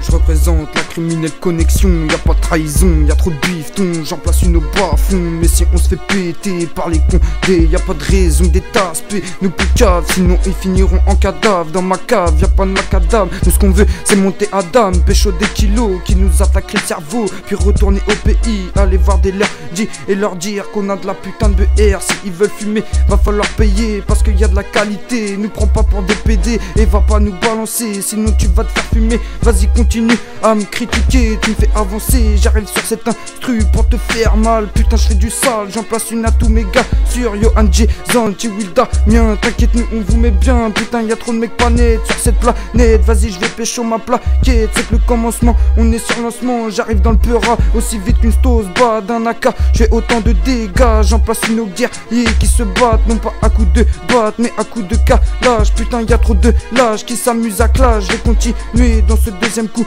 Je représente la criminelle connexion, y'a pas de trahison, y'a trop de bifton, j'en place une au bas-fond. Mais si on se fait péter par les condés, y'a pas de raison d'état spé, nous plus cave, sinon ils finiront en cadavre. Dans ma cave, y'a pas de macadam, nous ce qu'on veut c'est monter à dame, pécho des kilos qui nous attaquent le cerveau, puis retourner au pays, aller voir des lerdis et leur dire qu'on a de la putain de BR. Si ils veulent fumer, va falloir payer, parce qu'il y a de la qualité, nous prends pas pour des PD et va pas nous balancer, sinon tu vas te faire fumer. Vas-y continue à me critiquer, tu me fais avancer, j'arrive sur cet instru pour te faire mal. Putain je fais du sale, j'en place une à tous mes gars sur Yohan J, Zanti, Wilda, mien. T'inquiète nous on vous met bien, putain y'a trop de mecs pas nets sur cette planète. Vas-y je vais pécho ma plaquette, c'est que le commencement, on est sur lancement. J'arrive dans le Peura aussi vite qu'une stose bat d'un AK, je fais autant de dégâts. J'en place une aux guerriers qui se battent, non pas à coups de batte mais à coups de calage. Putain y'a trop de lâches qui s'amusent à clash. Je vais continuer dans ce deuxième coup.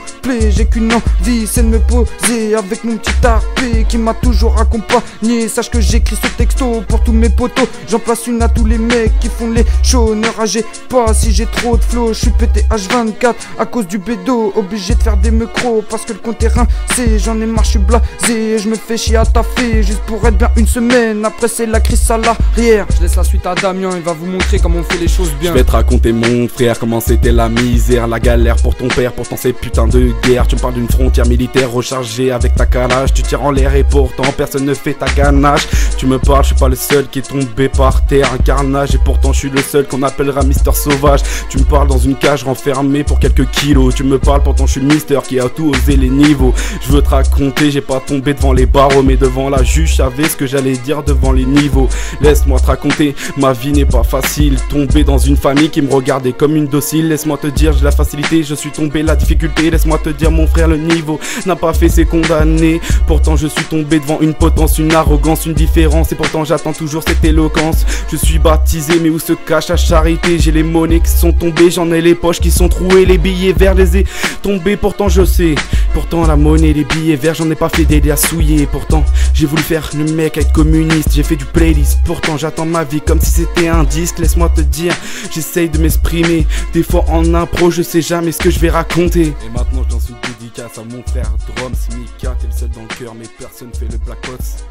J'ai qu'une envie, c'est de me poser avec mon petit tarpé qui m'a toujours accompagné. Sache que j'écris ce texto pour tous mes potos. J'en place une à tous les mecs qui font les shows. Ne ragez pas si j'ai trop de flow. Je suis pété H24 à cause du bédo. Obligé de faire des micros parce que le compte est rincé. J'en ai marre, je suis blasé. Je me fais chier à taffer juste pour être bien une semaine. Après c'est la crise salarière. Je laisse la suite à Damien, il va vous montrer comment on fait les choses bien. Je vais te raconter mon frère comment c'était la misère, la galère pour ton père, pourtant c'est putain de guerre. Tu me parles d'une frontière militaire rechargée avec ta calage. Tu tires en l'air et pourtant personne ne fait ta ganache. Tu me parles, je suis pas le seul qui est tombé par terre, un carnage. Et pourtant je suis le seul qu'on appellera Mister Sauvage. Tu me parles dans une cage renfermée pour quelques kilos. Tu me parles pourtant je suis le Mister qui a tout osé les niveaux. Je veux te raconter, j'ai pas tombé devant les barreaux, mais devant la juge, je savais ce que j'allais dire devant les niveaux. Laisse-moi te raconter, ma vie n'est pas facile. Tombé dans une famille qui me regardait comme une docile. Laisse-moi te dire, j'ai la facilité, je suis tombé la difficulté. Laisse-moi te dire mon frère, le niveau n'a pas fait ses condamnés. Pourtant je suis tombé devant une potence, une arrogance, une différence. Et pourtant j'attends toujours cette éloquence. Je suis baptisé mais où se cache la charité? J'ai les monnaies qui sont tombées, j'en ai les poches qui sont trouées. Les billets verts les ai tombés, pourtant je sais. Pourtant la monnaie, les billets verts, j'en ai pas fait des liens souillés. Pourtant j'ai voulu faire le mec, être communiste. J'ai fait du playlist, pourtant j'attends ma vie comme si c'était un disque. Laisse-moi te dire, j'essaye de m'exprimer. Des fois en impro, je sais jamais ce que je vais raconter. Et maintenant j'en suis dédicace à mon frère Drums, Mika, t'es le seul dans le cœur mais personne fait le Black Ops.